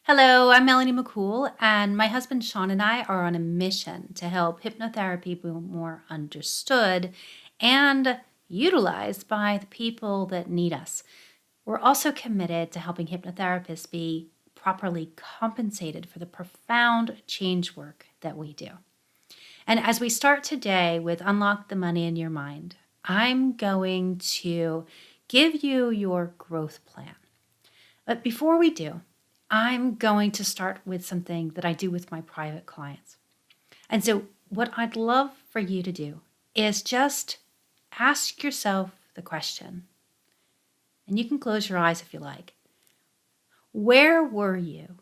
Hello, I'm Melanie McCool, and my husband Sean and I are on a mission to help hypnotherapy be more understood and utilized by the people that need us. We're also committed to helping hypnotherapists be properly compensated for the profound change work that we do. And as we start today with Unlock the Money in Your Mind, I'm going to give you your growth plan. But before we do, I'm going to start with something that I do with my private clients. And so what I'd love for you to do is just ask yourself the question, and you can close your eyes if you like. Where were you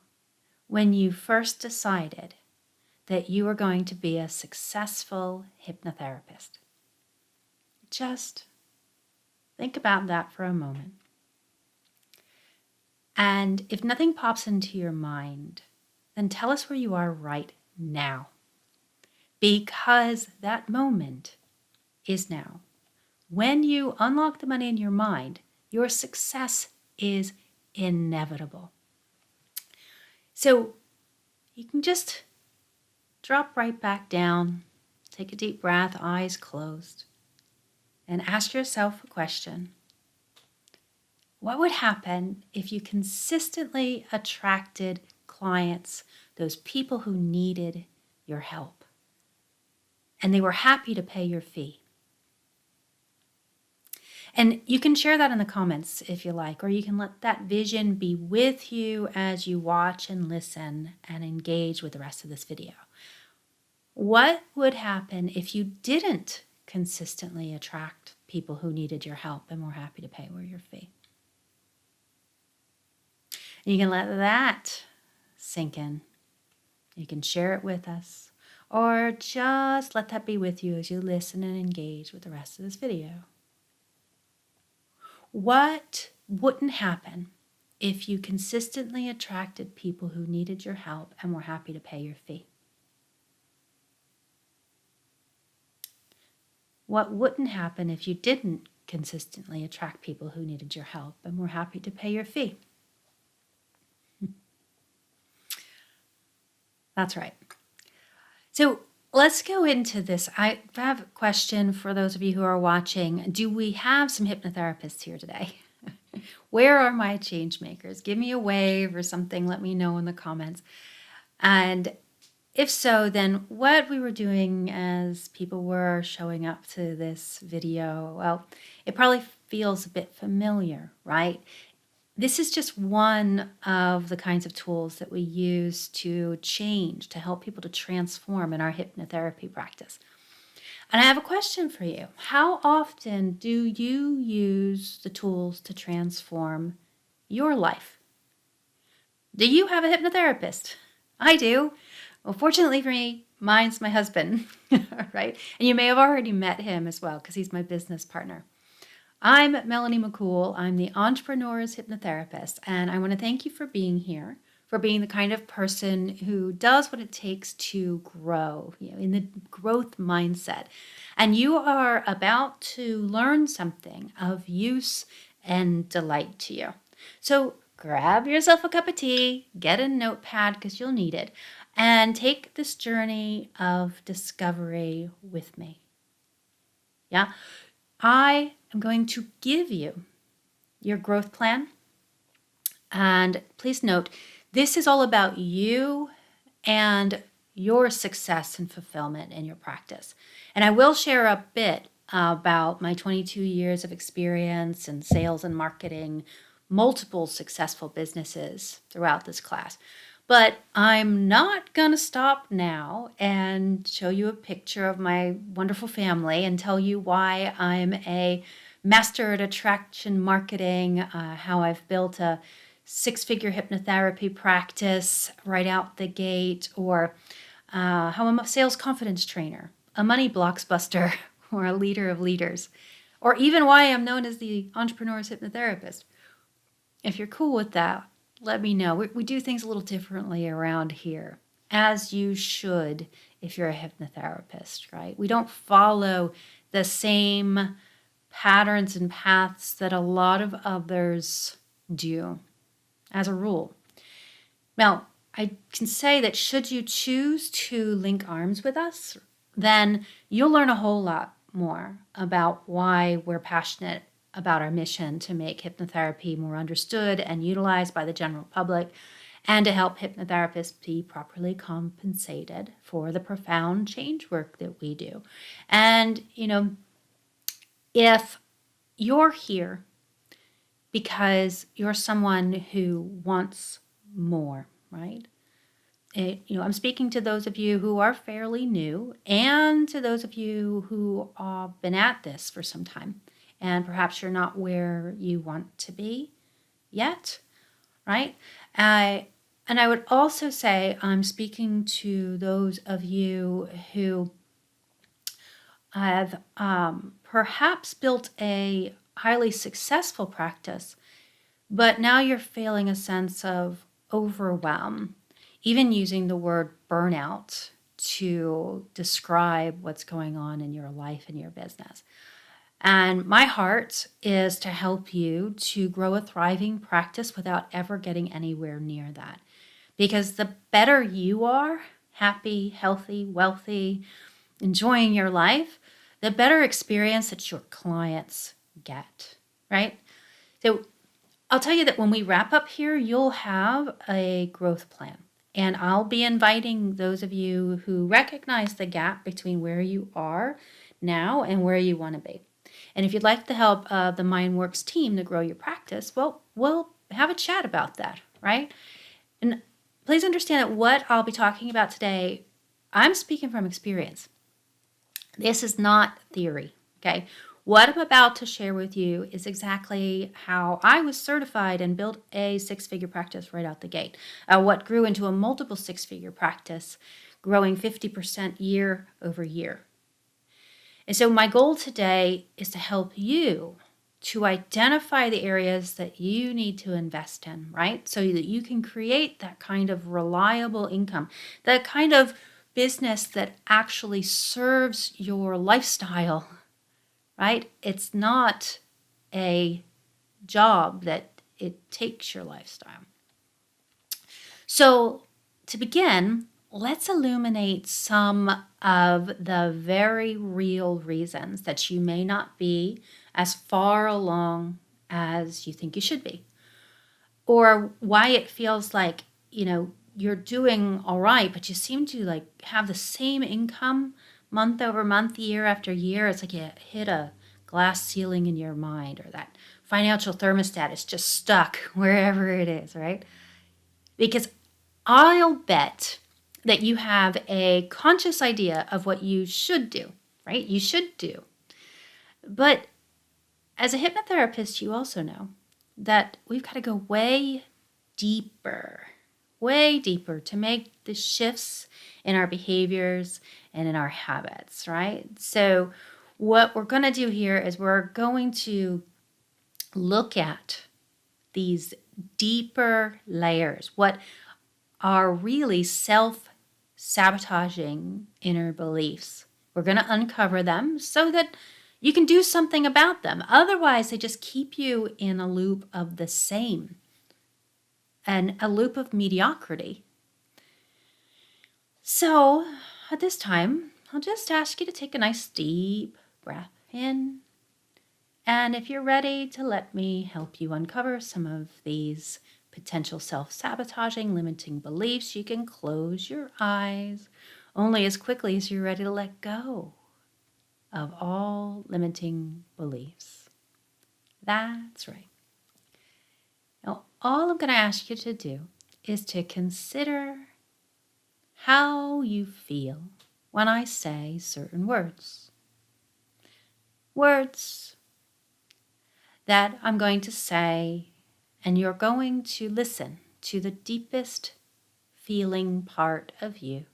when you first decided that you were going to be a successful hypnotherapist? Just think about that for a moment. And if nothing pops into your mind, then tell us where you are right now. Because that moment is now. When you unlock the money in your mind, your success is inevitable. So you can just drop right back down, take a deep breath, eyes closed, and ask yourself a question. What would happen if you consistently attracted clients, those people who needed your help, and they were happy to pay your fee? And you can share that in the comments if you like, or you can let that vision be with you as you watch and listen and engage with the rest of this video. What would happen if you didn't consistently attract people who needed your help and were happy to pay your fee? You can let that sink in. You can share it with us, or just let that be with you as you listen and engage with the rest of this video. What wouldn't happen if you consistently attracted people who needed your help and were happy to pay your fee? What wouldn't happen if you didn't consistently attract people who needed your help and were happy to pay your fee? That's right. So let's go into this. I have a question for those of you who are watching. Do we have some hypnotherapists here today? Where are my change makers? Give me a wave or something. Let me know in the comments. And if so, then what we were doing as people were showing up to this video, well, it probably feels a bit familiar, right? This is just one of the kinds of tools that we use to change, to help people to transform in our hypnotherapy practice. And I have a question for you. How often do you use the tools to transform your life? Do you have a hypnotherapist? I do. Well, fortunately for me, mine's my husband, right? And you may have already met him as well because he's my business partner. I'm Melanie McCool. I'm the Entrepreneur's Hypnotherapist, and I want to thank you for being here, for being the kind of person who does what it takes to grow, in the growth mindset. And you are about to learn something of use and delight to you. So grab yourself a cup of tea, get a notepad because you'll need it, and take this journey of discovery with me. Yeah? I am going to give you your growth plan. And please note, this is all about you and your success and fulfillment in your practice. And I will share a bit about my 22 years of experience in sales and marketing, multiple successful businesses throughout this class. But I'm not going to stop now and show you a picture of my wonderful family and tell you why I'm a master at attraction marketing, how I've built a six-figure hypnotherapy practice right out the gate, or how I'm a sales confidence trainer, a money blockbuster, or a leader of leaders, or even why I'm known as the Entrepreneur's Hypnotherapist. If you're cool with that, let me know. We do things a little differently around here, as you should if you're a hypnotherapist, right? We don't follow the same patterns and paths that a lot of others do, as a rule. Now, I can say that should you choose to link arms with us, then you'll learn a whole lot more about why we're passionate about our mission to make hypnotherapy more understood and utilized by the general public, and to help hypnotherapists be properly compensated for the profound change work that we do. And, if you're here because you're someone who wants more, right? I'm speaking to those of you who are fairly new and to those of you who have been at this for some time, and perhaps you're not where you want to be yet, right? And I would also say I'm speaking to those of you who have perhaps built a highly successful practice, but now you're feeling a sense of overwhelm, even using the word burnout to describe what's going on in your life and your business. And my heart is to help you to grow a thriving practice without ever getting anywhere near that. Because the better you are, happy, healthy, wealthy, enjoying your life, the better experience that your clients get, right? So I'll tell you that when we wrap up here, you'll have a growth plan. And I'll be inviting those of you who recognize the gap between where you are now and where you want to be. And if you'd like the help of the MindWorks team to grow your practice, well, we'll have a chat about that, right? And please understand that what I'll be talking about today, I'm speaking from experience. This is not theory, okay? What I'm about to share with you is exactly how I was certified and built a six-figure practice right out the gate. What grew into a multiple six-figure practice, growing 50% year over year. And so my goal today is to help you to identify the areas that you need to invest in, right? So that you can create that kind of reliable income, that kind of business that actually serves your lifestyle, right? It's not a job that it takes your lifestyle. So to begin, let's illuminate some of the very real reasons that you may not be as far along as you think you should be, or why it feels like, you're doing all right, but you seem to have the same income month over month, year after year. It's like you hit a glass ceiling in your mind, or that financial thermostat is just stuck wherever it is, right? Because I'll bet that you have a conscious idea of what you should do, right? You should do. But as a hypnotherapist, you also know that we've got to go way deeper to make the shifts in our behaviors and in our habits, right? So what we're going to do here is we're going to look at these deeper layers, what are really self-sabotaging inner beliefs. We're going to uncover them so that you can do something about them. Otherwise, they just keep you in a loop of the same, and a loop of mediocrity. So at this time, I'll just ask you to take a nice deep breath in. And if you're ready to let me help you uncover some of these potential self-sabotaging, limiting beliefs, you can close your eyes only as quickly as you're ready to let go of all limiting beliefs. That's right. Now, all I'm going to ask you to do is to consider how you feel when I say certain words. Words that I'm going to say, and you're going to listen to the deepest feeling part of you.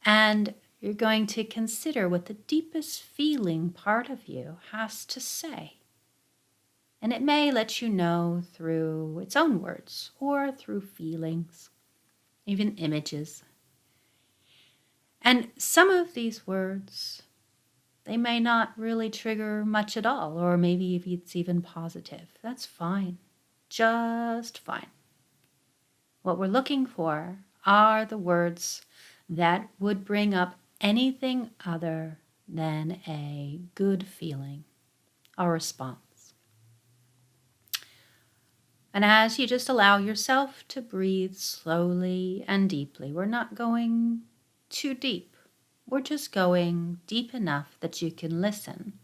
And you're going to consider what the deepest feeling part of you has to say. And it may let you know through its own words or through feelings, even images. And some of these words, they may not really trigger much at all, or maybe if it's even positive. That's fine, just fine. What we're looking for are the words that would bring up anything other than a good feeling, a response. And as you just allow yourself to breathe slowly and deeply, we're not going too deep. We're just going deep enough that you can listen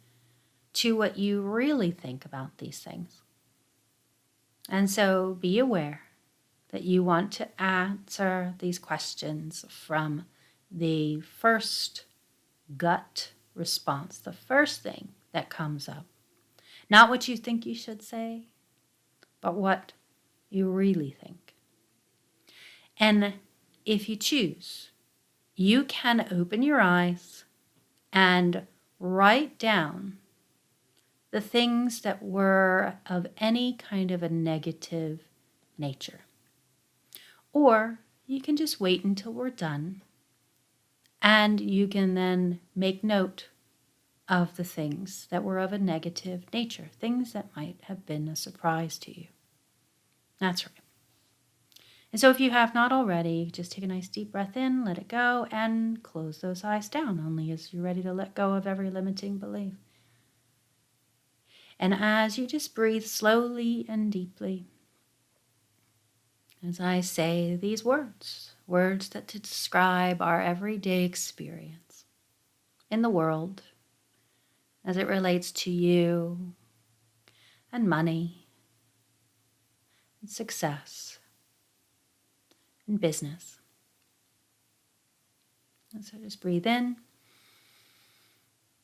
to what you really think about these things. And so be aware that you want to answer these questions from the first gut response, the first thing that comes up. Not what you think you should say, but what you really think. And if you choose, you can open your eyes and write down the things that were of any kind of a negative nature. Or you can just wait until we're done, and you can then make note of the things that were of a negative nature, things that might have been a surprise to you. That's right. And so if you have not already, just take a nice deep breath in, let it go, and close those eyes down, only as you're ready to let go of every limiting belief. And as you just breathe slowly and deeply, as I say these words that describe our everyday experience in the world as it relates to you and money and success and business. And so just breathe in,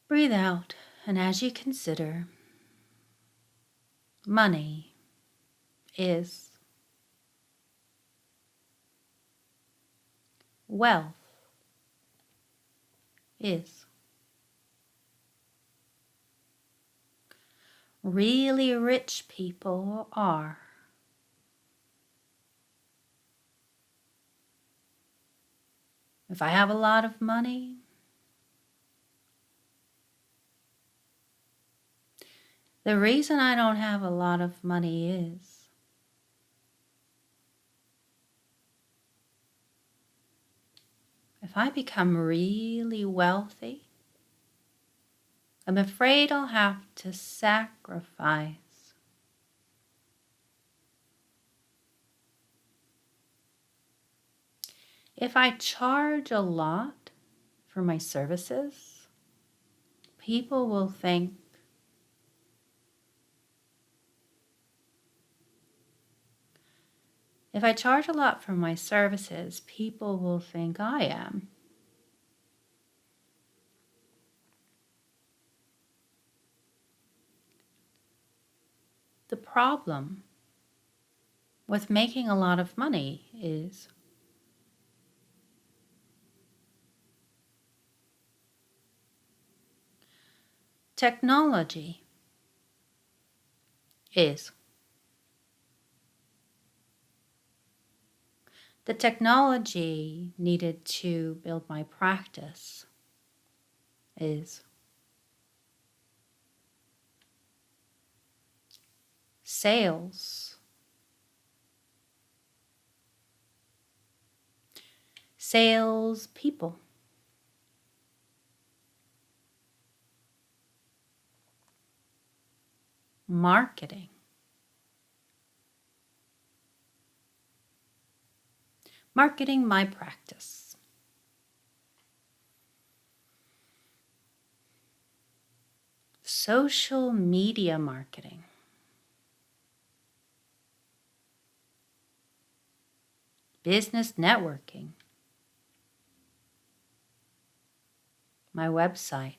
breathe out, and as you consider, money is wealth is really rich people are if I have a lot of money, the reason I don't have a lot of money is if I become really wealthy, I'm afraid I'll have to sacrifice if I charge a lot for my services, people will think if I charge a lot for my services, people will think I am. The problem with making a lot of money is technology is. The technology needed to build my practice is. Sales. Sales people. Marketing. Marketing my practice. Social media marketing. Business networking. My website.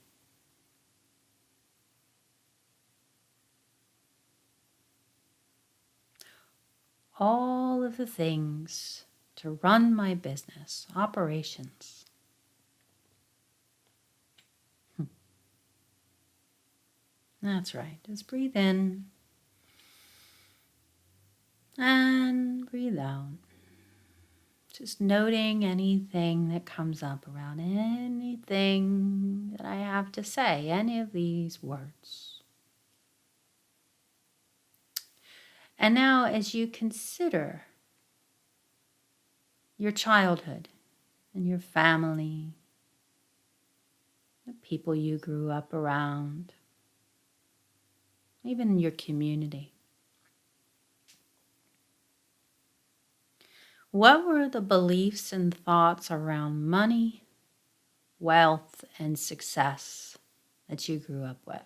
All of the things to run my business, operations. That's right. Just breathe in and breathe out. Just noting anything that comes up around anything that I have to say, any of these words. And now as you consider your childhood and your family, the people you grew up around, even in your community. What were the beliefs and thoughts around money, wealth, and success that you grew up with?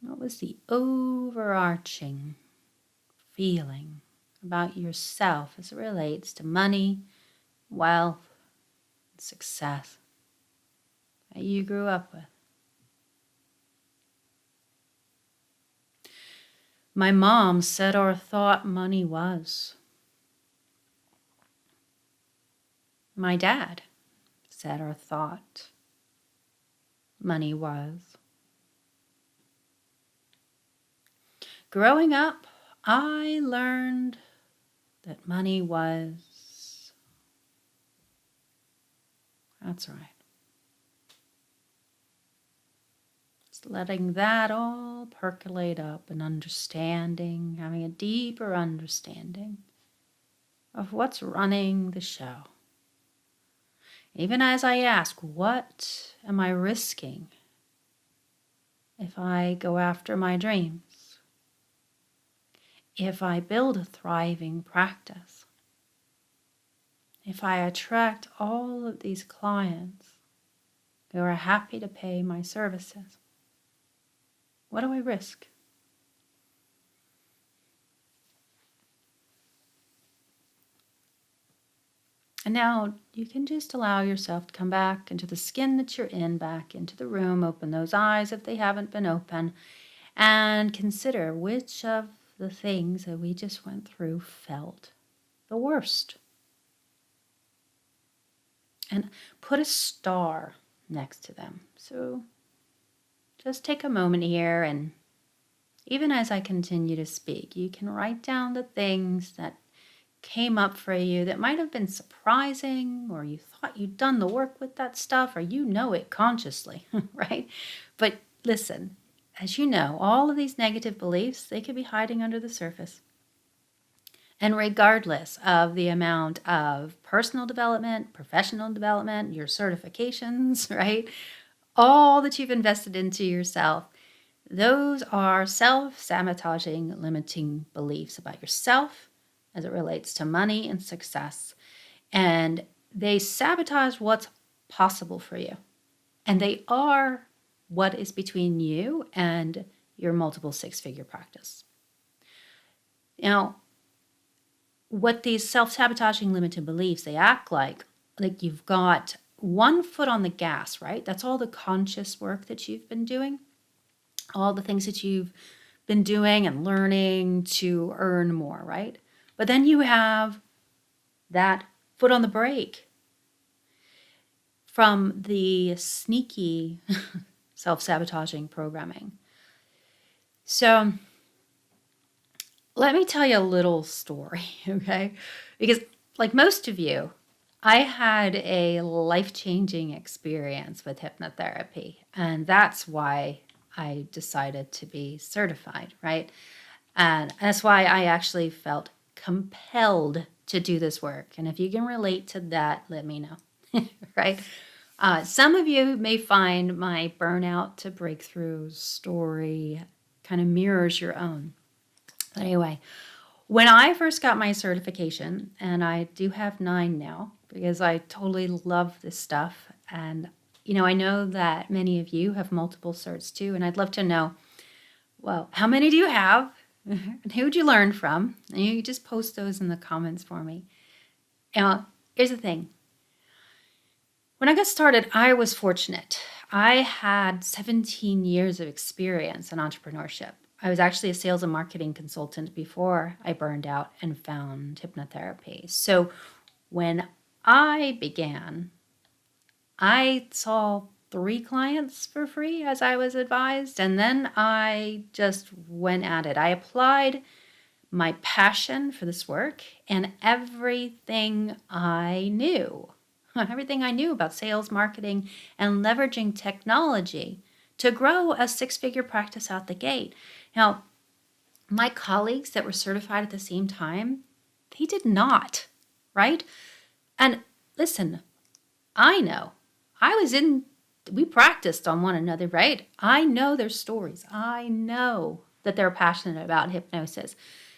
What was the overarching feeling about yourself as it relates to money, wealth, and success that you grew up with? My mom said or thought money was. My dad said or thought money was. Growing up, I learned that money was. That's right. Just letting that all percolate up and understanding, having a deeper understanding of what's running the show. Even as I ask, what am I risking if I go after my dreams? If I build a thriving practice? If I attract all of these clients who are happy to pay my services? What do I risk? And now you can just allow yourself to come back into the skin that you're in, back into the room, open those eyes if they haven't been open, and consider which of the things that we just went through felt the worst. And put a star next to them. So just take a moment here, and even as I continue to speak, you can write down the things that came up for you that might have been surprising, or you thought you'd done the work with that stuff, or you know it consciously, right? But listen, as you know, all of these negative beliefs, they could be hiding under the surface. And regardless of the amount of personal development, professional development, your certifications, right? All that you've invested into yourself, those are self-sabotaging, limiting beliefs about yourself as it relates to money and success. And they sabotage what's possible for you. And they are what is between you and your multiple six-figure practice. Now, what these self-sabotaging limited beliefs, they act like you've got one foot on the gas, right? That's all the conscious work that you've been doing, all the things that you've been doing and learning to earn more, right? But then you have that foot on the brake from the sneaky self-sabotaging programming. So let me tell you a little story, okay? Because like most of you, I had a life-changing experience with hypnotherapy, and that's why I decided to be certified, right? And that's why I actually felt compelled to do this work. And if you can relate to that, let me know, right? Some of you may find my burnout to breakthrough story kind of mirrors your own. But anyway, when I first got my certification, and I do have 9 now because I totally love this stuff. And, I know that many of you have multiple certs too. And I'd love to know, well, how many do you have? And who'd you learn from? And you just post those in the comments for me. Now, here's the thing. When I got started, I was fortunate. I had 17 years of experience in entrepreneurship. I was actually a sales and marketing consultant before I burned out and found hypnotherapy. So when I began, I saw 3 clients for free as I was advised, and then I just went at it. I applied my passion for this work and everything I knew about sales, marketing, and leveraging technology to grow a 6-figure practice out the gate. Now, My colleagues that were certified at the same time, they did not, right? And listen, I know. We practiced on one another, right? I know their stories. I know that they're passionate about hypnosis.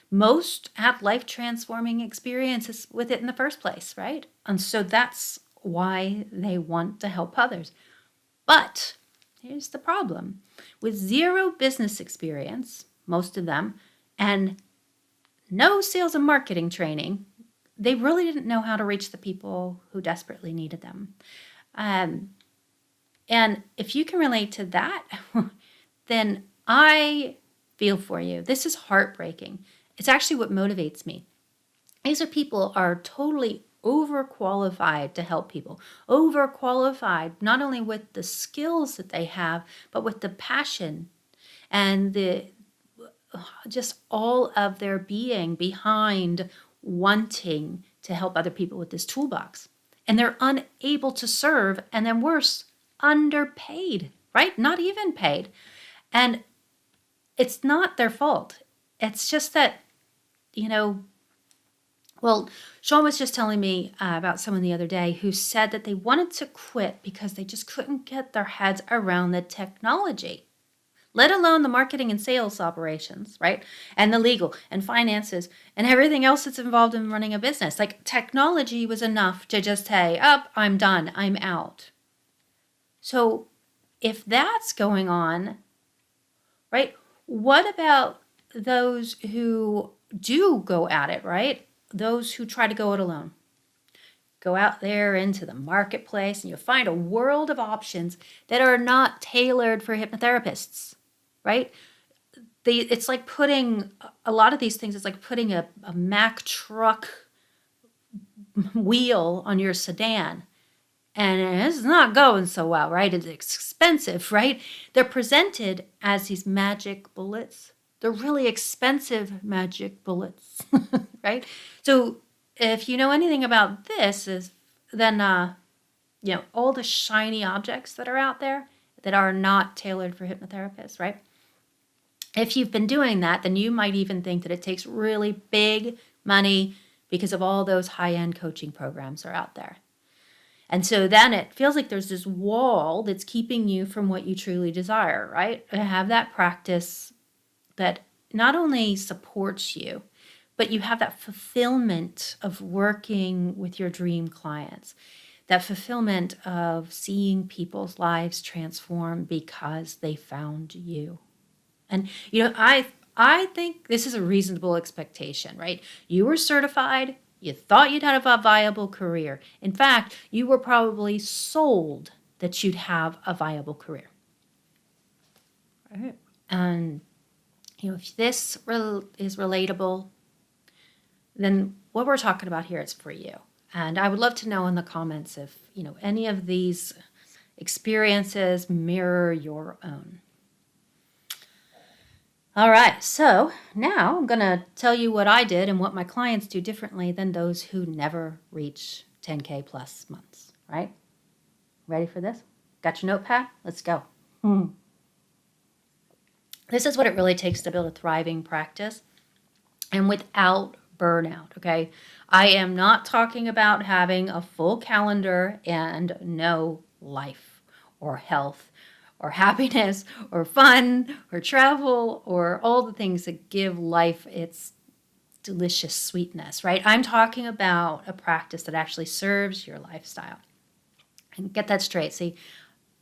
Most have life transforming experiences with it in the first place, right? And so that's why they want to help others. But here's the problem with zero business experience, most of them, and no sales and marketing training, they really didn't know how to reach the people who desperately needed them. And if you can relate to that, then I feel for you. This is heartbreaking. It's actually what motivates me. These are people are totally overqualified to help people, overqualified not only with the skills that they have, but with the passion and the just all of their being behind wanting to help other people with this toolbox. And they're unable to serve, and then worse, underpaid, right? Not even paid. And it's not their fault. It's just that, well, Sean was just telling me about someone the other day who said that they wanted to quit because they just couldn't get their heads around the technology, let alone the marketing and sales operations, right? And the legal and finances and everything else that's involved in running a business. Like technology was enough to just say, I'm done, I'm out. So if that's going on, right, what about those who do go at it, right? Those who try to go it alone. Go out there into the marketplace and you'll find a world of options that are not tailored for hypnotherapists, right? It's like putting a lot of these things, it's like putting a Mack truck wheel on your sedan. And it's not going so well, right? It's expensive, right? They're presented as these magic bullets. They're really expensive magic bullets, right? So if you know anything about this, then all the shiny objects that are out there that are not tailored for hypnotherapists, right? If you've been doing that, then you might even think that it takes really big money because of all those high-end coaching programs are out there. And so then it feels like there's this wall that's keeping you from what you truly desire, right? To have that practice that not only supports you, but you have that fulfillment of working with your dream clients, that fulfillment of seeing people's lives transform because they found you. And, I think this is a reasonable expectation, right? You were certified. You thought you'd have a viable career. In fact, you were probably sold that you'd have a viable career. Right. And, if this is relatable, then what we're talking about here is for you. And I would love to know in the comments if, any of these experiences mirror your own. All right, so now I'm going to tell you what I did and what my clients do differently than those who never reach 10K plus months, right? Ready for this? Got your notepad? Let's go. This is what it really takes to build a thriving practice and without burnout, okay? I am not talking about having a full calendar and no life or health or happiness, or fun, or travel, or all the things that give life its delicious sweetness, right? I'm talking about a practice that actually serves your lifestyle. And get that straight. See,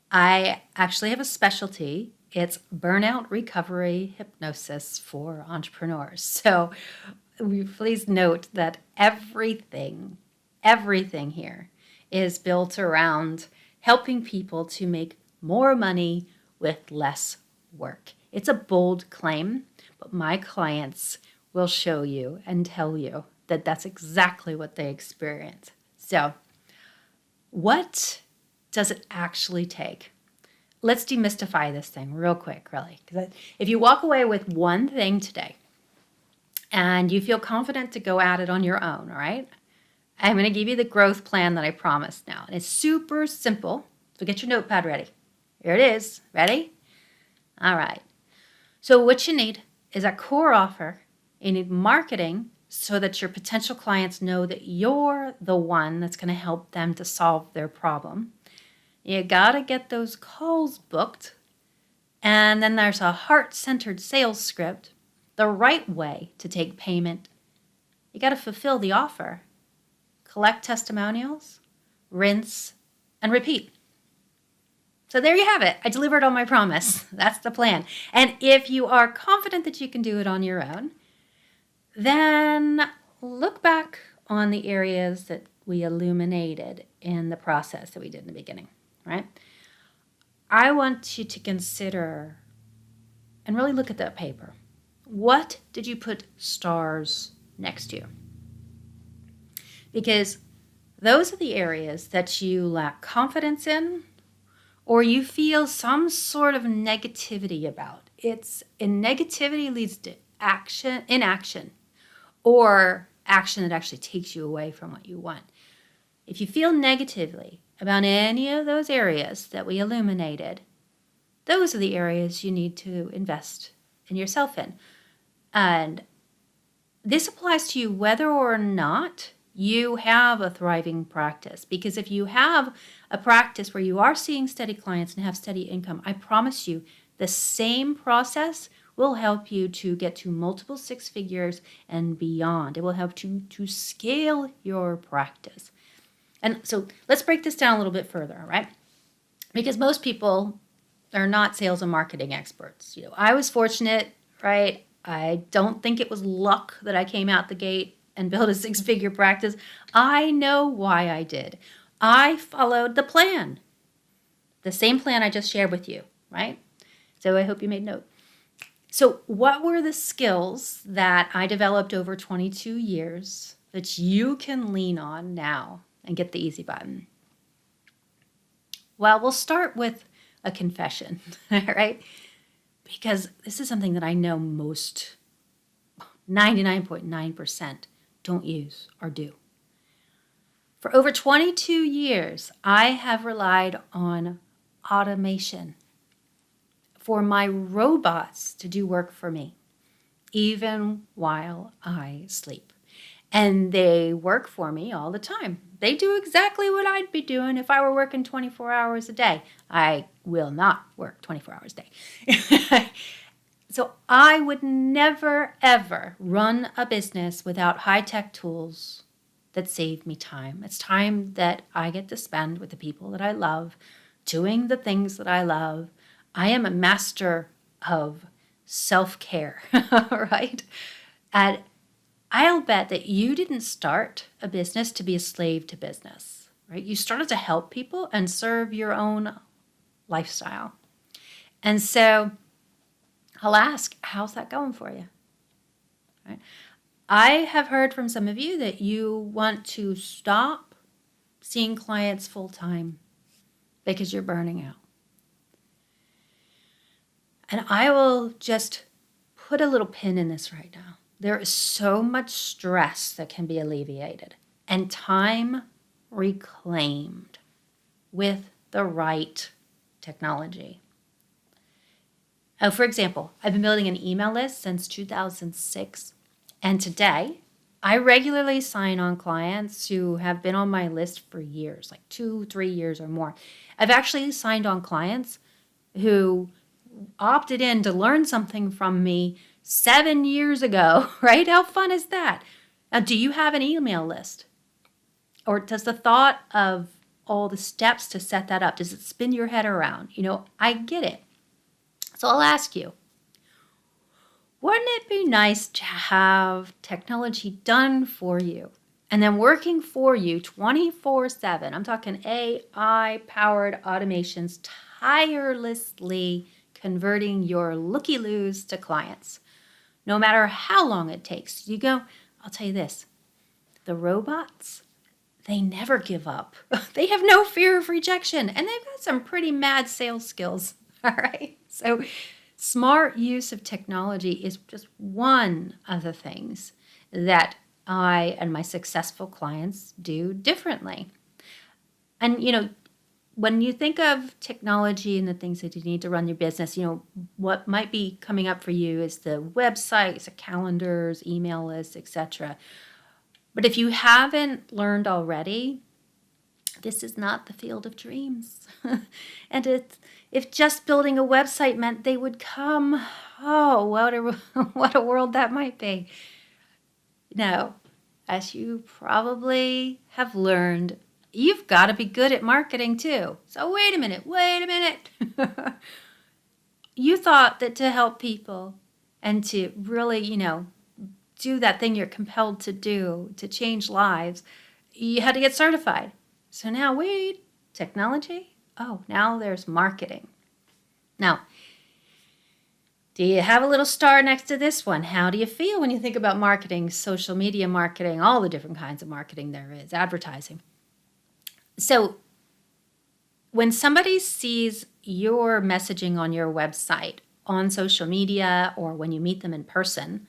I actually have a specialty. It's burnout recovery hypnosis for entrepreneurs. So please note that everything here is built around helping people to make more money with less work. It's a bold claim, but my clients will show you and tell you that that's exactly what they experience. So, what does it actually take? Let's demystify this thing real quick, really. Because if you walk away with one thing today and you feel confident to go at it on your own, all right? I'm going to give you the growth plan that I promised now. And it's super simple, so get your notepad ready. Here it is. Ready? All right. So what you need is a core offer. You need marketing so that your potential clients know that you're the one that's going to help them to solve their problem. You got to get those calls booked. And then there's a heart-centered sales script, the right way to take payment. You got to fulfill the offer, collect testimonials, rinse, and repeat. So there you have it. I delivered on my promise. That's the plan. And if you are confident that you can do it on your own, then look back on the areas that we illuminated in the process that we did in the beginning, right? I want you to consider and really look at that paper. What did you put stars next to? Because those are the areas that you lack confidence in or you feel some sort of negativity about. Negativity leads to inaction, or action that actually takes you away from what you want. If you feel negatively about any of those areas that we illuminated, those are the areas you need to invest in yourself in. And this applies to you whether or not you have a thriving practice. Because if you have a practice where you are seeing steady clients and have steady income, I promise you the same process will help you to get to multiple six figures and beyond. It will help you to scale your practice. And so let's break this down a little bit further, right? Because most people are not sales and marketing experts. I was fortunate, right? I don't think it was luck that I came out the gate and built a six-figure practice. I know why I did. I followed the plan. The same plan I just shared with you, right? So I hope you made note. So what were the skills that I developed over 22 years that you can lean on now and get the easy button? Well, we'll start with a confession, right? Because this is something that I know most 99.9% don't use or do. For over 22 years, I have relied on automation for my robots to do work for me, even while I sleep. And they work for me all the time. They do exactly what I'd be doing if I were working 24 hours a day. I will not work 24 hours a day. So I would never, ever run a business without high-tech tools that save me time. It's time that I get to spend with the people that I love, doing the things that I love. I am a master of self-care, right? And I'll bet that you didn't start a business to be a slave to business, right? You started to help people and serve your own lifestyle. And so I'll ask, how's that going for you? Right? I have heard from some of you that you want to stop seeing clients full time because you're burning out. And I will just put a little pin in this right now. There is so much stress that can be alleviated and time reclaimed with the right technology. For example, I've been building an email list since 2006, and today I regularly sign on clients who have been on my list for years, like 2-3 years or more. I've actually signed on clients who opted in to learn something from me 7 years ago, right? How fun is that? Now, do you have an email list? Or does the thought of all the steps to set that up, does it spin your head around? I get it. So I'll ask you, wouldn't it be nice to have technology done for you and then working for you 24/7? I'm talking AI-powered automations tirelessly converting your looky-loos to clients. No matter how long it takes. I'll tell you this, the robots, they never give up. They have no fear of rejection, and they've got some pretty mad sales skills, all right? So smart use of technology is just one of the things that I and my successful clients do differently. And, when you think of technology and the things that you need to run your business, what might be coming up for you is the websites, the calendars, email lists, etc. But if you haven't learned already, this is not the field of dreams. And if just building a website meant they would come, oh, what a world that might be. No, as you probably have learned, you've got to be good at marketing too. So wait a minute. You thought that to help people and to really, do that thing you're compelled to do, to change lives, you had to get certified. So now, wait, technology? Oh, now there's marketing. Now, do you have a little star next to this one? How do you feel when you think about marketing, social media marketing, all the different kinds of marketing there is, advertising? So when somebody sees your messaging on your website, on social media, or when you meet them in person,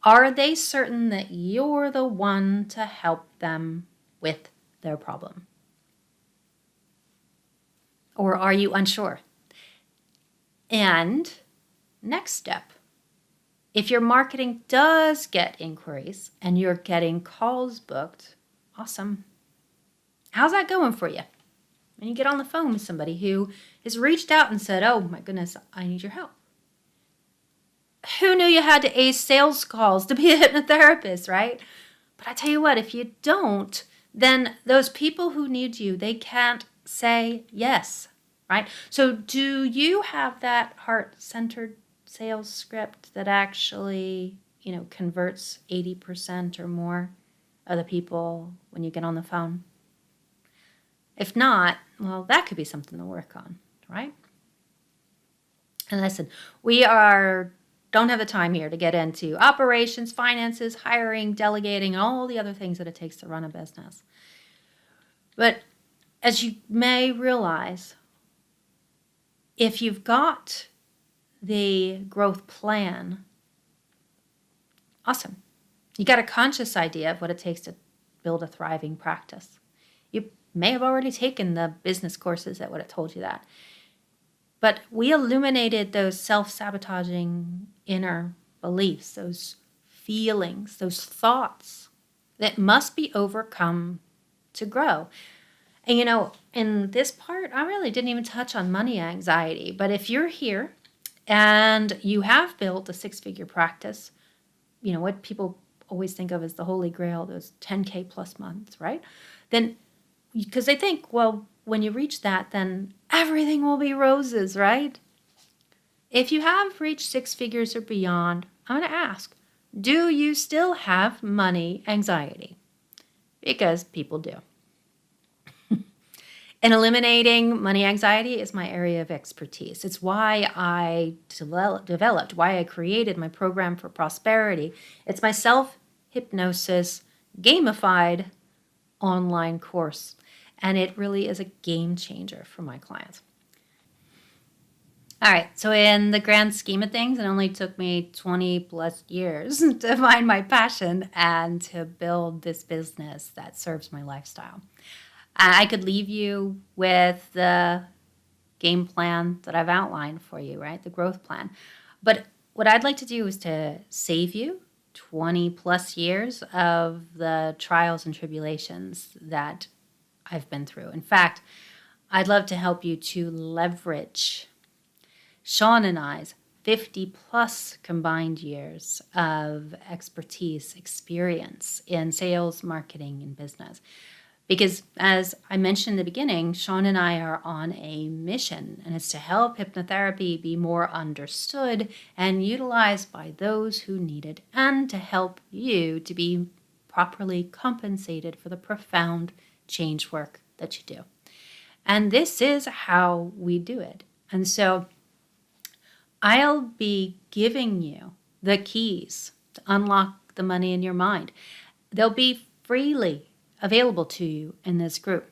are they certain that you're the one to help them with their problem? Or are you unsure? And next step, if your marketing does get inquiries and you're getting calls booked, awesome. How's that going for you? When you get on the phone with somebody who has reached out and said, oh my goodness, I need your help. Who knew you had to ace sales calls to be a hypnotherapist, right? But I tell you what, if you don't, then those people who need you, they can't say yes, right? So do you have that heart-centered sales script that actually, converts 80% or more of the people when you get on the phone? If not, well, that could be something to work on, right? And listen, we don't have the time here to get into operations, finances, hiring, delegating, and all the other things that it takes to run a business. But as you may realize, if you've got the growth plan, awesome. You got a conscious idea of what it takes to build a thriving practice. You may have already taken the business courses that would have told you that. But we illuminated those self-sabotaging inner beliefs, those feelings, those thoughts that must be overcome to grow. And in this part, I really didn't even touch on money anxiety. But if you're here and you have built a 6-figure practice, what people always think of as the holy grail, those 10K plus months, right? Then, because they think, well, when you reach that, then everything will be roses, right? If you have reached 6 figures or beyond, I'm going to ask, do you still have money anxiety? Because people do. And eliminating money anxiety is my area of expertise. It's why I developed, why I created my program for prosperity. It's my self-hypnosis gamified online course. And it really is a game changer for my clients. All right, so in the grand scheme of things, it only took me 20 plus years to find my passion and to build this business that serves my lifestyle. I could leave you with the game plan that I've outlined for you, right? The growth plan. But what I'd like to do is to save you 20 plus years of the trials and tribulations that I've been through. In fact, I'd love to help you to leverage Sean and I's 50 plus combined years of expertise, experience in sales, marketing, and business. Because as I mentioned in the beginning, Sean and I are on a mission, and it's to help hypnotherapy be more understood and utilized by those who need it, and to help you to be properly compensated for the profound change work that you do. And this is how we do it. And so I'll be giving you the keys to unlock the money in your mind. They'll be freely available to you in this group.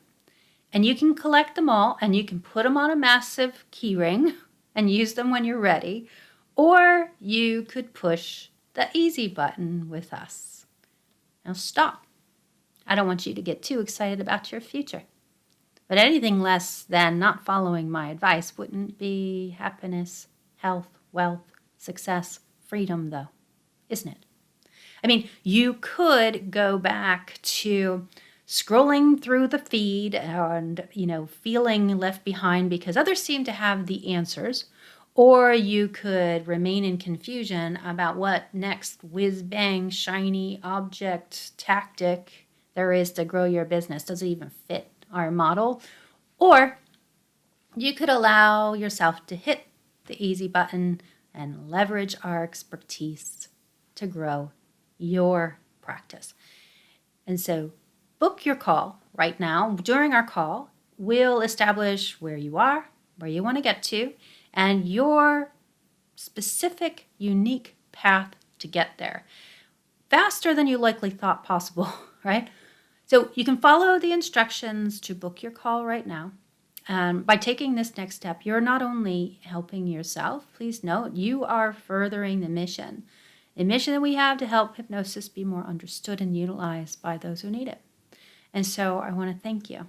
And you can collect them all and you can put them on a massive key ring and use them when you're ready. Or you could push the easy button with us. Now stop. I don't want you to get too excited about your future. But anything less than not following my advice wouldn't be happiness, health, wealth, success, freedom, though, isn't it? I mean, you could go back to scrolling through the feed and, feeling left behind because others seem to have the answers. Or you could remain in confusion about what next whiz-bang, shiny object tactic there is to grow your business. Does it even fit our model? Or you could allow yourself to hit the easy button and leverage our expertise to grow your practice. And so book your call right now. During our call, we'll establish where you are, where you want to get to, and your specific, unique path to get there. Faster than you likely thought possible, right? So you can follow the instructions to book your call right now. By taking this next step, you're not only helping yourself, please note, you are furthering the mission that we have to help hypnosis be more understood and utilized by those who need it. And so I want to thank you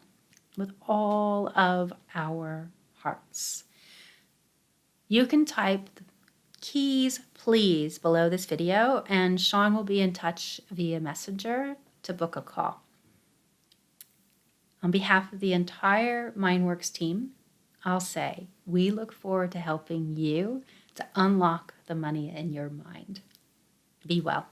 with all of our hearts. You can type the keys, please, below this video, and Sean will be in touch via Messenger to book a call. On behalf of the entire MindWorks team, I'll say we look forward to helping you to unlock the money in your mind. Be well.